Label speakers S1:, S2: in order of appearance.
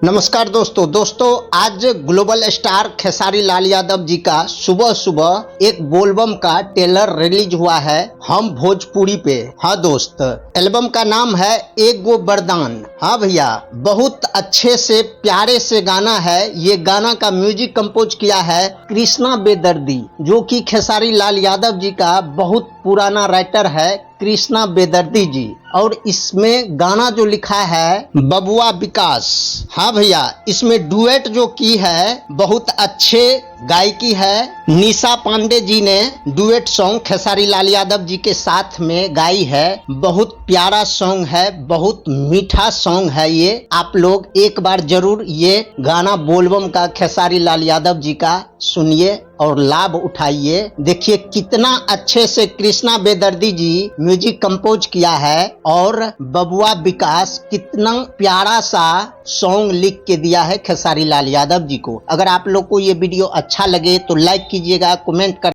S1: नमस्कार दोस्तों आज ग्लोबल स्टार खेसारी लाल यादव जी का सुबह सुबह एक बोलबम का ट्रेलर रिलीज हुआ है हम भोजपुरी पे। हाँ दोस्त, एल्बम का नाम है एक गो वरदान। हाँ भैया, बहुत अच्छे से प्यारे से गाना है। ये गाना का म्यूजिक कंपोज किया है कृष्णा बेदर्दी, जो कि खेसारी लाल यादव जी का बहुत पुराना राइटर है कृष्णा बेदर्दी जी। और इसमें गाना जो लिखा है बबुआ विकास। हाँ भैया, इसमें डुएट जो की है बहुत अच्छे गायकी है। निशा पांडे जी ने डुएट सॉन्ग खेसारी लाल यादव जी के साथ में गाई है। बहुत प्यारा सॉन्ग है, बहुत मीठा सॉन्ग है। ये आप लोग एक बार जरूर ये गाना बोलबम का खेसारी लाल यादव जी का सुनिए और लाभ उठाइए। देखिए कितना अच्छे से कृष्णा बेदर्दी जी म्यूजिक कंपोज किया है और बबुआ विकास कितना प्यारा सा सॉन्ग लिख के दिया है खेसारी लाल यादव जी को। अगर आप लोग को ये वीडियो अच्छा लगे तो लाइक कीजिएगा, कमेंट कर